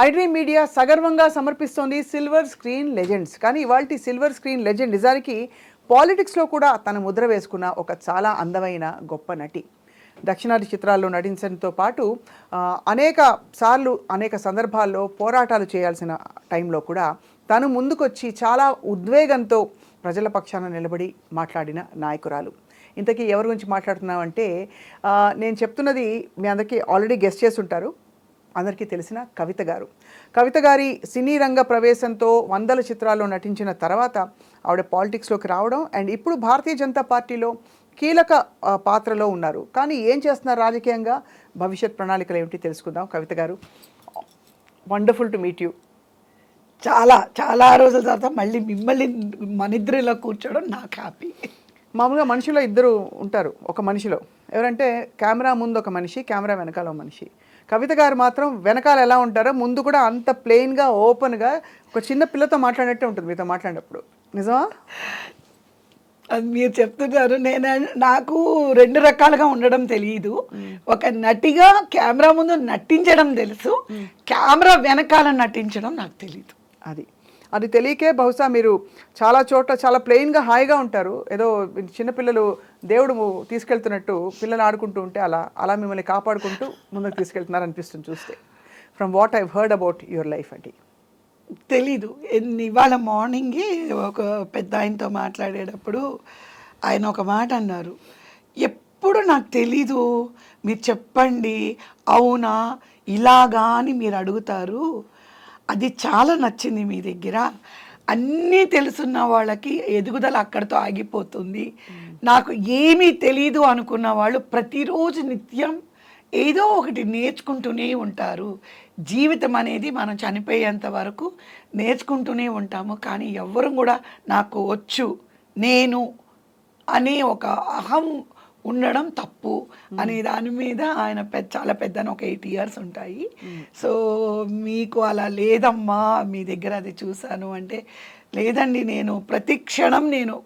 IDream media సగర్వంగా సమర్పిస్తోంది silver screen legends. కానీ ఇవాల్టి సిల్వర్ స్క్రీన్ లెజెండ్ నిజానికి పాలిటిక్స్లో కూడా తన ముద్ర వేసుకున్న ఒక చాలా అందమైన గొప్ప నటి. దక్షిణాది చిత్రాల్లో నటించడంతో పాటు అనేక సార్లు అనేక సందర్భాల్లో పోరాటాలు చేయాల్సిన టైంలో కూడా తను ముందుకొచ్చి చాలా ఉద్వేగంతో ప్రజల పక్షాన నిలబడి మాట్లాడిన నాయకురాలు. ఇంతకీ ఎవరి గురించి మాట్లాడుతున్నామంటే నేను చెప్తున్నది మీ అందరికీ ఆల్రెడీ గెస్ట్ చేసి ఉంటారు, అందరికీ తెలిసిన కవిత గారు. కవిత గారి సినీ రంగ ప్రవేశంతో 100 చిత్రాల్లో నటించిన తర్వాత ఆవిడ పాలిటిక్స్లోకి రావడం అండ్ ఇప్పుడు భారతీయ జనతా పార్టీలో కీలక పాత్రలో ఉన్నారు. కానీ ఏం చేస్తున్నారు రాజకీయంగా, భవిష్యత్ ప్రణాళికలు ఏమిటి తెలుసుకుందాం. కవిత గారు, వండర్ఫుల్ టు మీట్ యూ. చాలా చాలా రోజుల తర్వాత మళ్ళీ మిమ్మల్ని మన ఇద్దరిలో కూర్చోవడం నాకు హ్యాపీ. మామూలుగా మనిషిలో ఇద్దరు ఉంటారు ఒక మనిషిలో, ఎవరంటే కెమెరా ముందు ఒక మనిషి, కెమెరా వెనకాల ఒక మనిషి. కవిత గారు మాత్రం వెనకాల ఎలా ఉంటారో ముందు కూడా అంత ప్లెయిన్గా ఓపెన్గా ఒక చిన్న పిల్లతో మాట్లాడినట్టే ఉంటుంది మీతో మాట్లాడినప్పుడు. నిజమా? అది మీరు చెప్తున్నారు. నాకు 2 రకాలుగా ఉండడం తెలియదు. ఒక నటిగా కెమెరా ముందు నటించడం తెలుసు, కెమెరా వెనకాల నటించడం నాకు తెలియదు. అది తెలియకే బహుశా మీరు చాలా చోట్ల చాలా ప్లెయిన్గా హాయిగా ఉంటారు. ఏదో చిన్నపిల్లలు దేవుడు తీసుకెళ్తున్నట్టు పిల్లలు ఆడుకుంటూ ఉంటే అలా మిమ్మల్ని కాపాడుకుంటూ ముందుకు తీసుకెళ్తున్నారు అనిపిస్తుంది చూస్తే. From what I've heard about your life అండి. తెలీదు. ఇవాళ మార్నింగే ఒక పెద్ద ఆయనతో మాట్లాడేటప్పుడు ఆయన ఒక మాట అన్నారు, ఎప్పుడు నాకు తెలీదు, మీరు చెప్పండి అవునా ఇలాగా అని మీరు అడుగుతారు, అది చాలా నచ్చింది మీ దగ్గర. అన్నీ తెలుసున్న వాళ్ళకి ఎదుగుదల అక్కడితో ఆగిపోతుంది. నాకు ఏమీ తెలీదు అనుకున్న వాళ్ళు ప్రతిరోజు నిత్యం ఏదో ఒకటి నేర్చుకుంటూనే ఉంటారు. జీవితం అనేది మనం చనిపోయేంత వరకు నేర్చుకుంటూనే ఉంటాము. కానీ ఎవ్వరూ కూడా నాకు వచ్చు నేను అనే ఒక అహం ఉండడం తప్పు అనే దాని మీద ఆయన చాలా పెద్ద ఒక 8 years ఉంటాయి. సో మీకు అలా లేదమ్మా, మీ దగ్గర అది చూశాను అంటే, లేదండి నేను ప్రతి క్షణం నేను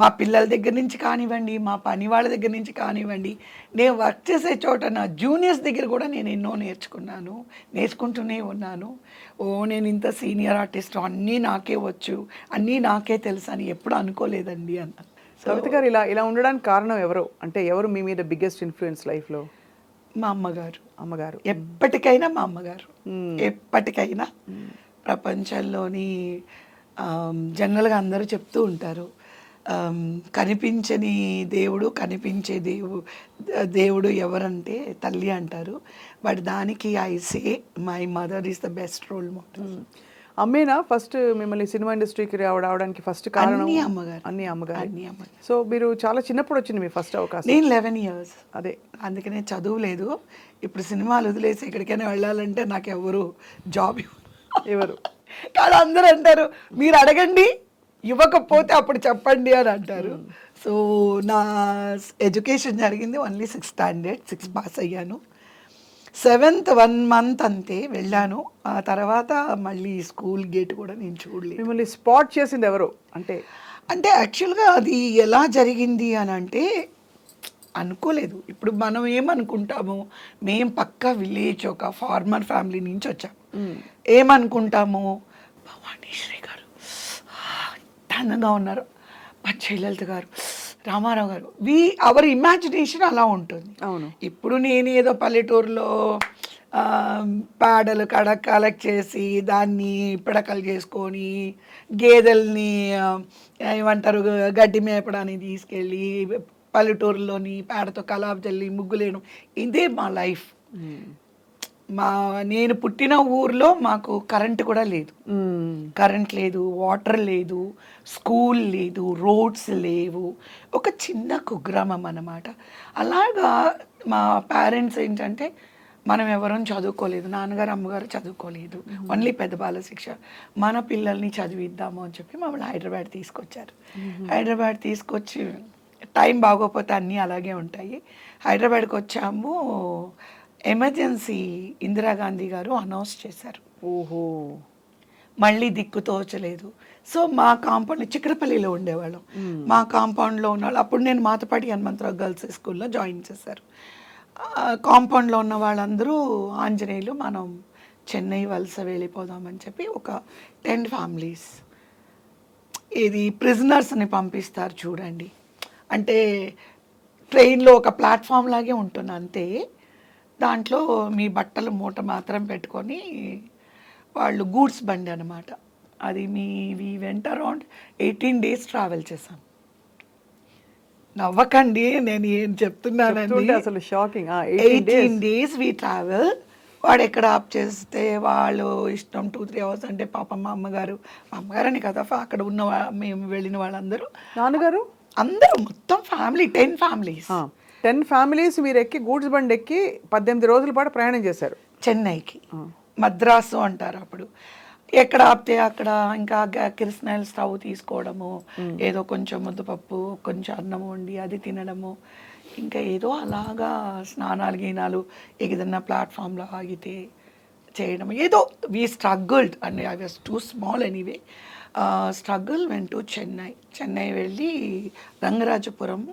మా పిల్లల దగ్గర నుంచి కానివ్వండి, మా పని వాళ్ళ దగ్గర నుంచి కానివ్వండి, నేను వర్క్ చేసే చోట నా జూనియర్స్ దగ్గర కూడా నేను ఎన్నో నేర్చుకుంటూనే ఉన్నాను. నేను ఇంత సీనియర్ ఆర్టిస్ట్, అన్నీ నాకే వచ్చు, అన్నీ నాకే తెలుసు అని ఎప్పుడు అనుకోలేదండి అన్నారు. కవిత గారు ఇలా ఉండడానికి కారణం ఎవరు అంటే ఎవరు మీ మీద బిగ్గెస్ట్ ఇన్ఫ్లుయెన్స్ లైఫ్లో? మా అమ్మగారు ఎప్పటికైనా మా అమ్మగారు ఎప్పటికైనా. ప్రపంచంలోని జనరల్గా అందరూ చెప్తూ ఉంటారు, కనిపించని దేవుడు కనిపించే దేవుడు ఎవరంటే తల్లి అంటారు. బట్ దానికి I say my mother is the best role model. అమ్మేనా ఫస్ట్ మిమ్మల్ని సినిమా ఇండస్ట్రీకి రావడానికి ఫస్ట్ కారణం? అన్ని అమ్మగారు. సో మీరు చాలా చిన్నప్పుడు వచ్చింది మీ ఫస్ట్ అవకాశం? నేను 11 years. అదే అందుకనే చదువులేదు. ఇప్పుడు సినిమాలు వదిలేసి ఎక్కడికైనా వెళ్ళాలంటే నాకు ఎవరు జాబ్ ఎవరు కాదు, అందరూ అంటారు మీరు అడగండి, ఇవ్వకపోతే అప్పుడు చెప్పండి అని అంటారు. సో నా ఎడ్యుకేషన్ జరిగింది ఓన్లీ 6th standard, 6 పాస్ అయ్యాను. 7th 1 month అంతే వెళ్ళాను. ఆ తర్వాత మళ్ళీ స్కూల్ గేట్ కూడా నేను చూడలేదు. మిమ్మల్ని స్పాట్ చేసింది ఎవరు అంటే యాక్చువల్గా అది ఎలా జరిగింది అని అంటే అనుకోలేదు. ఇప్పుడు మనం ఏమనుకుంటాము, మేము పక్కా విలేజ్ ఒక ఫార్మర్ ఫ్యామిలీ నుంచి వచ్చాము. ఏమనుకుంటాము, భవానీ శ్రీ గారు అందంగా ఉన్నారు, పచ్చలలిత గారు, రామారావు గారు, అవర్ ఇమాజినేషన్ అలా ఉంటుంది. అవును. ఇప్పుడు నేను ఏదో పల్లెటూరులో పేడలు కలెక్ట్ చేసి దాన్ని పిడకలు చేసుకొని గేదెల్ని ఏమంటారు గడ్డి మేపడానికి తీసుకెళ్ళి పల్లెటూరులోని పేడతో కలాపు చల్లి ముగ్గులేను, ఇదే మా లైఫ్. నేను పుట్టిన ఊర్లో మాకు కరెంట్ కూడా లేదు. కరెంట్ లేదు, వాటర్ లేదు, స్కూల్ లేదు, రోడ్స్ లేవు, ఒక చిన్న కుగ్రామం అన్నమాట. అలాగా మా పేరెంట్స్ ఏంటంటే మనం ఎవరూ చదువుకోలేదు, నాన్నగారు అమ్మగారు చదువుకోలేదు, ఓన్లీ పెద్ద బాల శిక్ష, మన పిల్లల్ని చదివిద్దాము అని చెప్పి మమ్మల్ని హైదరాబాద్ తీసుకొచ్చారు. హైదరాబాద్ తీసుకొచ్చి టైం బాగోపోతే అన్నీ అలాగే ఉంటాయి. హైదరాబాద్కి వచ్చాము. ఎమర్జెన్సీ ఇందిరాగాంధీ గారు అనౌన్స్ చేశారు. ఓహో, మళ్ళీ దిక్కు తోచలేదు. సో మా కాంపౌండ్ చిక్కడపల్లిలో ఉండేవాళ్ళం. మా కాంపౌండ్లో ఉన్నవాళ్ళు అప్పుడు నేను మాతపాటి హనుమంతరావు గర్ల్స్ స్కూల్లో జాయిన్ చేశారు. కాంపౌండ్లో ఉన్న వాళ్ళందరూ ఆంజనేయులు, మనం చెన్నై వలస వెళ్ళిపోదామని చెప్పి ఒక 10 ఫ్యామిలీస్, ఇది ప్రిజనర్స్ని పంపిస్తారు చూడండి, అంటే ట్రైన్లో ఒక ప్లాట్ఫామ్ లాగే ఉంటుంది అంతే, దాంట్లో మీ బట్టలు మూట మాత్రం పెట్టుకొని వాళ్ళు గూడ్స్ బండి అనమాట అది. మీ వెంట అరౌండ్ 18 days ట్రావెల్ చేశాం. నవ్వకండి, నేను ఏం చెప్తున్నానండి, చెప్తుంటే అసలు షాకింగ్. 18 days we travel. వాడు ఎక్కడ ఆప్ చేస్తే వాళ్ళు ఇష్టం 2-3 hours అంటే పాపం మా అమ్మగారని కదా, అక్కడ ఉన్న మేము వెళ్ళిన వాళ్ళందరూ, నాన్నగారు అందరూ మొత్తం ఫ్యామిలీ 10 ఫ్యామిలీస్. 10 ఫ్యామిలీస్ మీరు ఎక్కి గూడ్స్ బండి ఎక్కి 18 రోజుల పాటు ప్రయాణం చేశారు చెన్నైకి. మద్రాసు అంటారు అప్పుడు. ఎక్కడ ఆపితే అక్కడ ఇంకా కిరసనాయిల్ స్టవ్ తీసుకోవడము, ఏదో కొంచెం ముద్దపప్పు కొంచెం అన్నం వండి అది తినడము, ఇంకా ఏదో అలాగా స్నానాలు గీనాలు ఏదైనా ప్లాట్ఫామ్లో ఆగితే చేయడం, ఏదో we struggled and I was two small anyway. Struggle when to Chennai వెళ్ళి రంగరాజపురం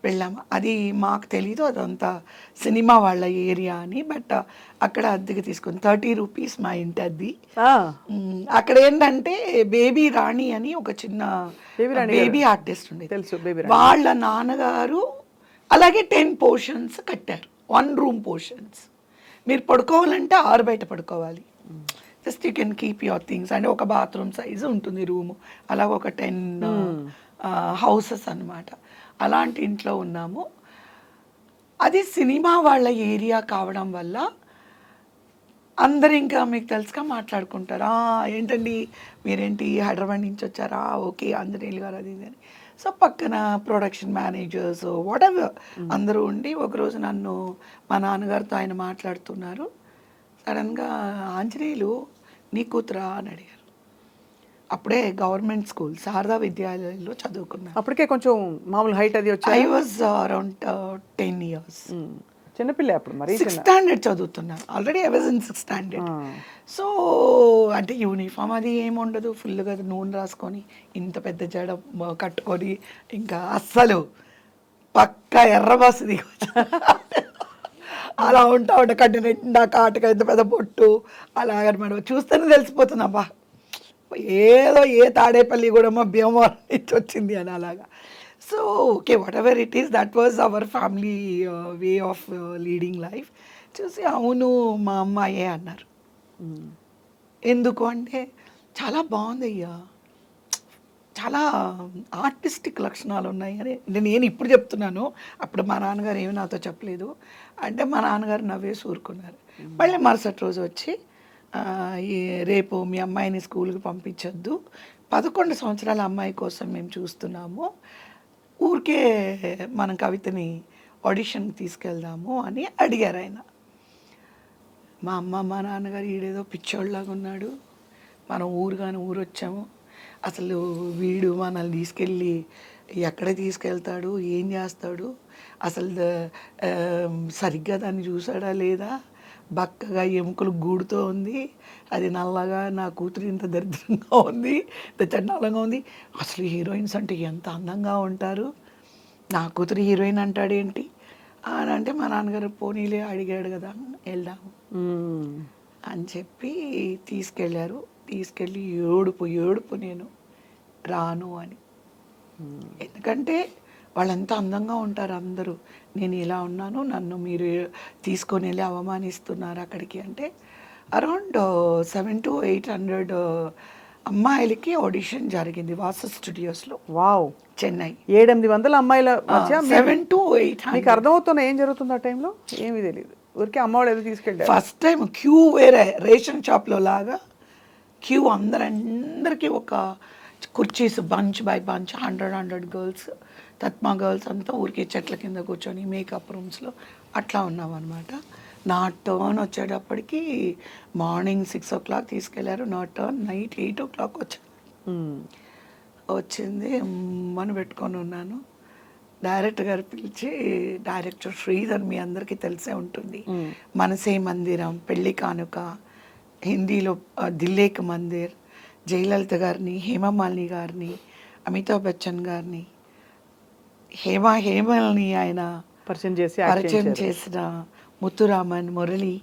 వెళ్ళాము. అది మాకు తెలీదు అదంతా సినిమా వాళ్ళ ఏరియా అని, బట్ అక్కడ అద్దెకి తీసుకుని 30 rupees మా ఇంటి అద్దె. అక్కడ ఏంటంటే బేబీ రాణి అని ఒక చిన్న బేబీ ఆర్టిస్ట్ ఉండేది, తెలుసు, వాళ్ళ నాన్నగారు అలాగే 10 portions కట్టారు, 1 room portions. మీరు పడుకోవాలంటే 6 బయట పడుకోవాలి, just you can keep your things, అంటే ఒక బాత్రూమ్ సైజు ఉంటుంది రూము, అలాగ ఒక 10 houses అన్నమాట. అలాంటి ఇంట్లో ఉన్నాము. అది సినిమా వాళ్ళ ఏరియా కావడం వల్ల అందరు ఇంకా మీకు తెలుసుగా మాట్లాడుకుంటారు, ఏంటండి మీరేంటి హైదరాబాద్ నుంచి వచ్చారా, ఓకే ఆంజనేయులు గారు అది ఇది అని. సో పక్కన ప్రొడక్షన్ మేనేజర్స్ వాట్ ఎవర్ అందరూ ఉండి, ఒకరోజు నన్ను మా నాన్నగారితో ఆయన మాట్లాడుతున్నారు, సడన్గా ఆంజనేయులు నీ కూతురా అని అడిగారు. అప్పుడే గవర్నమెంట్ స్కూల్ శారదా విద్యాలయంలో చదువుకున్నాను. అప్పటికే కొంచెం మామూలు హైట్ అది వచ్చి ఐ వాజ్ అరౌండ్ 10 years. చిన్నపిల్ల అప్పుడు, మరి 6th standard చదువుతున్నాను already. I was in 6th standard. So అంటే యూనిఫామ్ అది ఏముండదు, ఫుల్గా నూనె రాసుకొని ఇంత పెద్ద జడ కట్టుకొని, ఇంకా అస్సలు పక్క ఎర్ర బస్సు దిగు అలా ఉంటా కట్టు నిండా కాటుక ఇంత పెద్ద పొట్టు అలాగనమాట. చూస్తేనే తెలిసిపోతుంది అబ్బా ఏదో ఏ తాడేపల్లి కూడా మా భీమవరం నుంచి వచ్చింది అని అలాగా. So okay what ever it is, that was our family way of leading life. చూసి అవును మా అమ్మాయే అన్నారు. ఎందుకు అంటే చాలా బాగుంది అయ్యా, చాలా ఆర్టిస్టిక్ లక్షణాలు ఉన్నాయి అని నేను ఇప్పుడు చెప్తున్నాను, అప్పుడు మా నాన్నగారు ఏమి నాతో చెప్పలేదు. అంటే మా నాన్నగారు నవ్వేసి ఊరుకున్నారు. మళ్ళీ మరుసటి రోజు వచ్చి రేపు మీ అమ్మాయిని స్కూల్కి పంపించొద్దు, 11 సంవత్సరాల అమ్మాయి కోసం మేము చూస్తున్నాము, ఊరికే మనం కవితని ఆడిషన్కి తీసుకెళ్దాము అని అడిగారు ఆయన. మా అమ్మ మా నాన్నగారు ఈడేదో పిచ్చోళ్ళలాగా ఉన్నాడు, మనం ఊరు వచ్చాము, అసలు వీడు మనల్ని తీసుకెళ్ళి ఎక్కడ తీసుకెళ్తాడు, ఏం చేస్తాడు, అసలు సరిగ్గా దాన్ని చూసాడా లేదా, బక్కగా ఎముకలు గూడుతో ఉంది, అది నల్లగా, నా కూతురు ఇంత దరిద్రంగా ఉంది, ఇంత చండాలంగా ఉంది, అసలు హీరోయిన్స్ అంటే ఎంత అందంగా ఉంటారు, నా కూతురు హీరోయిన్ అంటాడేంటి అని అంటే మా నాన్నగారు పోనీలే అడిగాడు కదా వెళ్దాము అని చెప్పి తీసుకెళ్ళారు. తీసుకెళ్ళి ఏడుపు నేను రాను అని. ఎందుకంటే వాళ్ళంతా అందంగా ఉంటారు అందరూ, నేను ఇలా ఉన్నాను, నన్ను మీరు తీసుకొని వెళ్ళి అవమానిస్తున్నారు అక్కడికి అంటే. అరౌండ్ 700 to 800 అమ్మాయిలకి ఆడిషన్ జరిగింది వాసు స్టూడియోస్లో. వావ్, చెన్నై 700-800 అమ్మాయిల మధ్య 700 to 800. మీకు అర్థమవుతున్నా ఏం జరుగుతుంది ఆ టైంలో? ఏమీ తెలియదు, ఊరికే అమ్మవాళ్ళు ఏదో తీసుకెళ్ళారు. ఫస్ట్ టైం క్యూ వేరే రేషన్ షాప్లో లాగా క్యూ, అందరికీ ఒక కుర్చీస్ బంచ్ బై బంచ్ 100 గర్ల్స్, తత్మా గర్ల్స్ అంతా ఊరికే చెట్ల కింద కూర్చొని మేకప్ రూమ్స్లో అట్లా ఉన్నాం అనమాట. నా టర్న్ వచ్చేటప్పటికి మార్నింగ్ 6 o'clock తీసుకెళ్లారు, నా టర్న్ నైట్ 8 o'clock వచ్చింది. మనం పెట్టుకొని ఉన్నాను. డైరెక్టర్ గారు పిలిచి, డైరెక్టర్ శ్రీధర్ మీ అందరికీ తెలిసే ఉంటుంది, మనసే మందిరం, పెళ్లి కానుక, హిందీలో దిల్లేక్ మందిర్, జయలలిత గారిని, హేమమాలిని గారిని, అమితాబ్ బచ్చన్ గారిని, హేమల్ని ఆయన పరిచయం చేసి యాక్ట్ పరిచయం చేయించారు. చేసిన ముత్తురామన్, మురళి,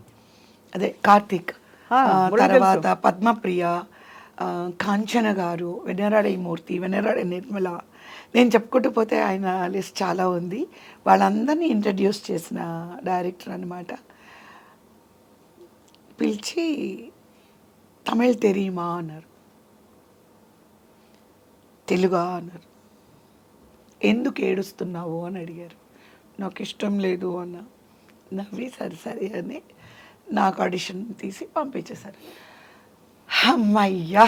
అదే కార్తిక్, మురళి తర్వాత పద్మప్రియ, కాంచన గారు, వెన్నరాడే మూర్తి, వెన్నరాడే నిర్మల, నేను చెప్పుకుంటూ పోతే ఆయన లిస్ట్ చాలా ఉంది. వాళ్ళందరినీ ఇంట్రడ్యూస్ చేసిన డైరెక్టర్ అనమాట. పిలిచి తమిళ్ తెరీమా అన్నారు, తెలుగా అన్నారు. ఎందుకు ఏడుస్తున్నావు అని అడిగారు. నాకు ఇష్టం లేదు అన్న. నవ్వి సరే సరే అని నాకు ఆడిషన్ తీసి పంపించేశారు. అమ్మయ్యా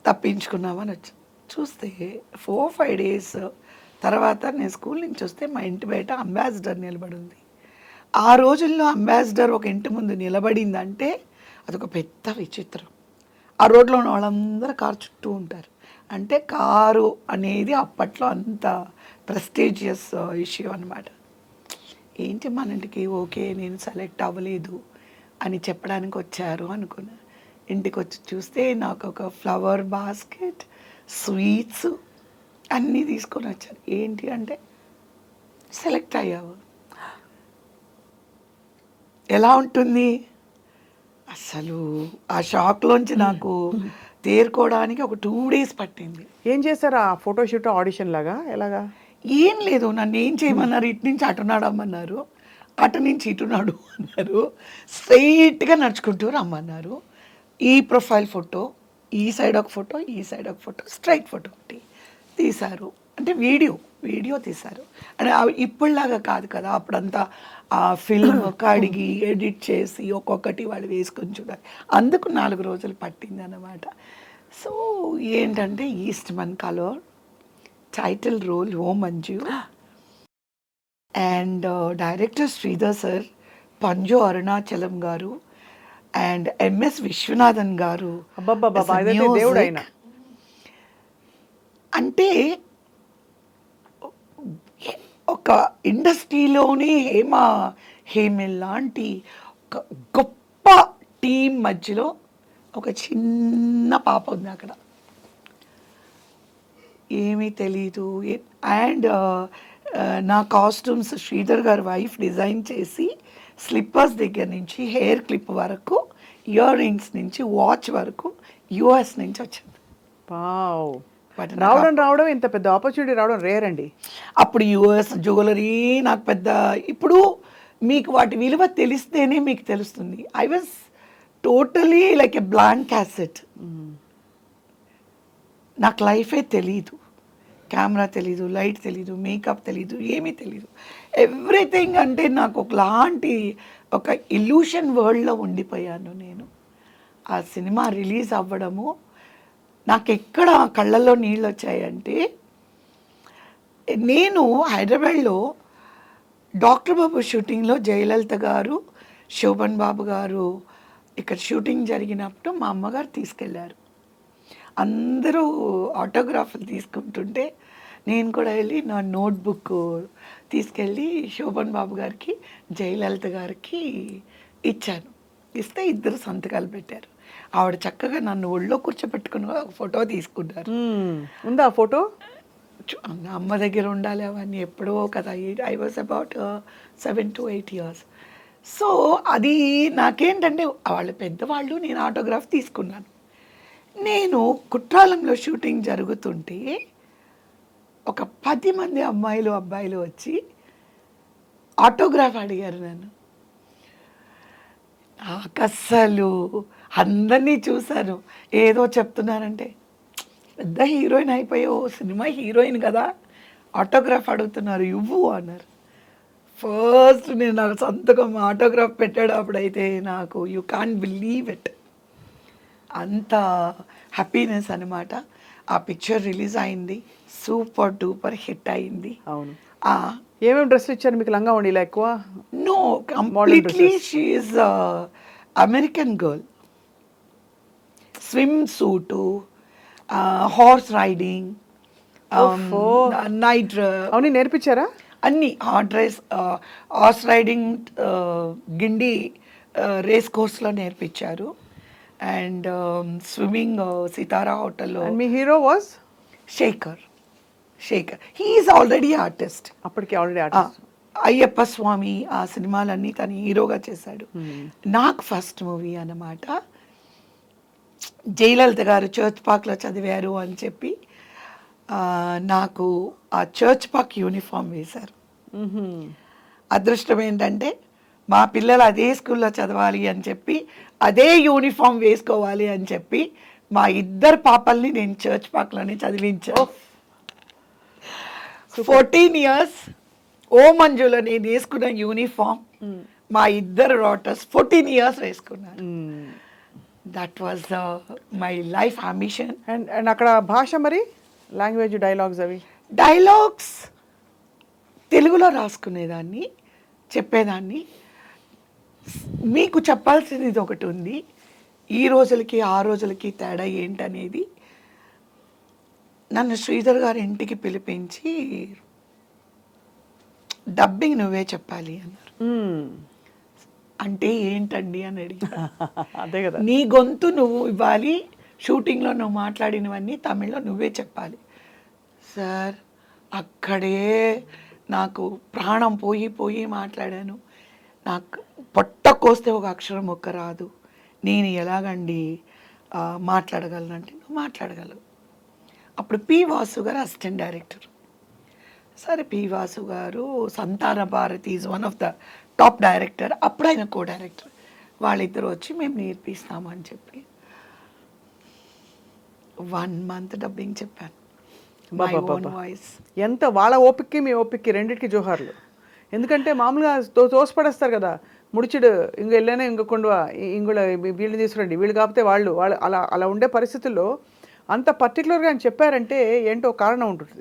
తప్పించుకున్నామని వచ్చి చూస్తే 4-5 డేస్ తర్వాత నేను స్కూల్ నుంచి వస్తే మా ఇంటి బయట అంబాసిడర్ నిలబడి ఉంది. ఆ రోజుల్లో అంబాసిడర్ ఒక ఇంటి ముందు నిలబడిందంటే అదొక పెద్ద విచిత్రం. ఆ రోడ్లో ఉన్న వాళ్ళందరూ కారు చుట్టూ ఉంటారు. అంటే కారు అనేది అప్పట్లో అంత ప్రెస్టీజియస్ ఇష్యూ అనమాట. ఏంటి మన ఇంటికి ఓకే నేను సెలెక్ట్ అవ్వలేదు అని చెప్పడానికి వచ్చారు అనుకున్నా. ఇంటికి వచ్చి చూస్తే నాకు ఒక ఫ్లవర్ బాస్కెట్, స్వీట్స్ అన్నీ తీసుకొని వచ్చారు. ఏంటి అంటే సెలెక్ట్ అయ్యావు. ఎలా ఉంటుంది అసలు? ఆ షాక్లోంచి నాకు తేరుకోవడానికి ఒక 2 డేస్ పట్టింది. ఏం చేశారు ఆ ఫోటోషూట్ ఆడిషన్ లాగా ఎలాగా? ఏం లేదు, నన్ను ఏం చేయమన్నారు, ఇటు నుంచి అటు నడమన్నారు, అటు నుంచి ఇటు నడు అన్నారు, స్ట్రైట్గా నడుచుకుంటూ రమ్మన్నారు. ఈ ప్రొఫైల్ ఫోటో, ఈ సైడ్ ఒక ఫోటో, ఈ సైడ్ ఒక ఫోటో, స్ట్రైట్ ఫోటో ఒకటి తీశారు. అంటే వీడియో తీశారు. అంటే ఇప్పుడులాగా కాదు కదా, అప్పుడంతా ఆ ఫిల్మ్ కడిగి ఎడిట్ చేసి ఒక్కొక్కటి వాళ్ళు వేసుకొని చూడాలి. అందుకు 4 రోజులు పట్టింది అన్నమాట. సో ఏంటంటే Eastman colour, title role O Manju, and director Sridhar sir, Panju Arunachalam గారు అండ్ ఎంఎస్ విశ్వనాథన్ గారు. అబ్బబ్బబ్బా, ఇదైతే దేవుడు ఆయన. అంటే ఒక ఇండస్ట్రీలోనే హేమిల్ లాంటి ఒక గొప్ప టీం మధ్యలో ఒక చిన్న పాప ఉంది అక్కడ. ఏమీ తెలీదు. అండ్ నా కాస్ట్యూమ్స్ శ్రీధర్ గారి వైఫ్ డిజైన్ చేసి స్లిప్పర్స్ దగ్గర నుంచి హెయిర్ క్లిప్ వరకు, ఇయర్ రింగ్స్ నుంచి వాచ్ వరకు యుఎస్ నుంచి వచ్చింది. వావ్, బట్ రావడం ఇంత పెద్ద ఆపర్చునిటీ రావడం రేర్ అండి. అప్పుడు యుఎస్ జ్యువెలరీ నాకు పెద్ద, ఇప్పుడు మీకు వాటి విలువ తెలిస్తేనే మీకు తెలుస్తుంది. I was totally like a blank cassette. నాకు లైఫే తెలీదు, కెమెరా తెలీదు, లైట్ తెలీదు, మేకప్ తెలీదు, ఏమీ తెలీదు. ఎవ్రీథింగ్ అంటే నాకు ఒకలాంటి ఒక ఇల్యూషన్ వరల్డ్లో ఉండిపోయాను నేను. ఆ సినిమా రిలీజ్ అవ్వడము నాకు ఎక్కడ కళ్ళల్లో నీళ్ళు వచ్చాయంటే, నేను హైదరాబాద్లో డాక్టర్ బాబు షూటింగ్లో జయలలిత గారు, శోభన్ బాబు గారు ఇక్కడ షూటింగ్ జరిగినప్పుడు మా అమ్మగారు తీసుకెళ్ళారు. అందరూ ఆటోగ్రాఫ్లు తీసుకుంటుంటే నేను కూడా వెళ్ళి నా నోట్బుక్ తీసుకెళ్ళి శోభన్ బాబు గారికి, జయలలిత గారికి ఇచ్చాను. ఇస్తే ఇద్దరు సంతకాలు పెట్టారు. ఆవిడ చక్కగా నన్ను ఒళ్ళో కూర్చోబెట్టుకుని ఒక ఫోటో తీసుకున్నారు. ఉందా ఫోటో? అమ్మ దగ్గర ఉండాలి అవన్నీ, ఎప్పుడో కదా. I was about 7 to 8 years. So అది నాకేంటంటే వాళ్ళు పెద్దవాళ్ళు, నేను ఆటోగ్రాఫ్ తీసుకున్నాను. నేను కుట్రాలంలో షూటింగ్ జరుగుతుంటే ఒక 10 మంది అమ్మాయిలు అబ్బాయిలు వచ్చి ఆటోగ్రాఫ్ అడిగారు నన్ను. నాకు అస్సలు అందరినీ చూశాను, ఏదో చెప్తున్నానంటే పెద్ద హీరోయిన్ అయిపోయావు, సినిమా హీరోయిన్ కదా, ఆటోగ్రాఫ్ అడుగుతున్నారు ఇవ్వు అన్నారు. ఫస్ట్ నేను నాకు సంతకం ఆటోగ్రాఫ్ పెట్టాడు అప్పుడైతే నాకు యూ కాంట్ బిలీవ్ ఇట్, అంత హ్యాపీనెస్ అనమాట. ఆ పిక్చర్ రిలీజ్ అయింది, సూపర్ డూపర్ హిట్ అయింది. అవును. ఏమేమి డ్రెస్సులు ఇచ్చారు మీకు? లంగా ఉండిలా ఎక్కువ? No, completely she is American girl. Swim suit, horse riding, night, అవును నేర్పించారా? అన్నీ హార్స్ రైడింగ్, గిండి రేస్ కోర్స్లో నేర్పించారు. అండ్ స్విమ్మింగ్ సితారా హోటల్లో. మీ hero was Shekhar. He is already artist. అప్పటికి ఆల్రెడీ ఆర్టిస్ట్. అయ్యప్ప స్వామి ఆ సినిమాలన్నీ తను హీరోగా చేశాడు. నాకు ఫస్ట్ మూవీ అన్నమాట. జయలలిత గారు చర్చ్ పార్క్లో చదివారు అని చెప్పి నాకు ఆ చర్చ్ పార్క్ యూనిఫామ్ వేశారు. అదృష్టం ఏంటంటే మా పిల్లలు అదే స్కూల్లో చదవాలి అని చెప్పి అదే యూనిఫామ్ వేసుకోవాలి అని చెప్పి మా ఇద్దరు పాపల్ని నేను చర్చ్ పార్క్లోనే చదివించాను. 14 years ఓ మంజులో నేను వేసుకున్న యూనిఫామ్ మా ఇద్దరు డాటర్స్ 14 years వేసుకున్నారు. That was my life ambition. And అక్కడ భాష మరి లాంగ్వేజ్ డైలాగ్స్ అవి డైలాగ్స్ తెలుగులో రాసుకునేదాన్ని, చెప్పేదాన్ని. మీకు చెప్పాల్సింది ఒకటి ఉంది, ఈ రోజులకి ఆ రోజులకి తేడా ఏంటనేది. నన్ను శ్రీధర్ గారి ఇంటికి పిలిపించి డబ్బింగ్ నువ్వే చెప్పాలి అన్నారు. అంటే ఏంటండి అని అడిగా. అదే కదా, నీ గొంతు నువ్వు ఇవ్వాలి, షూటింగ్లో నువ్వు మాట్లాడినవన్నీ తమిళ్లో నువ్వే చెప్పాలి. సార్ అక్కడే నాకు ప్రాణం పోయి మాట్లాడాను. నాకు పొట్ట కోస్తే ఒక అక్షరం ఒక్క రాదు. నేను ఎలాగండి మాట్లాడగలను నువ్వు మాట్లాడగలవు. అప్పుడు పి వాసు గారు అసిస్టెంట్ డైరెక్టర్. సరే పి వాసు గారు Santhana Bharathi is one of the top director, అప్పుడు ఆయన కో డైరెక్టర్. వాళ్ళిద్దరు వచ్చి మేము నేర్పిస్తాము అని చెప్పి 1 month డబ్బింగ్ చెప్పాను. My own voice. ఎంత వాళ్ళ ఓపిక్కి మీ ఓపిక్కి రెండింటికి జోహార్లు. ఎందుకంటే మామూలుగా తోసిపడేస్తారు కదా, ముడిచిడు ఇంక వెళ్ళానే ఇంక కొండవా ఇంగుళ వీళ్ళని తీసుకురండి, వీళ్ళు కాకపోతే వాళ్ళు అలా అలా ఉండే పరిస్థితుల్లో అంత పర్టికులర్గా ఆయన చెప్పారంటే ఏంటో కారణం ఉంటుంది.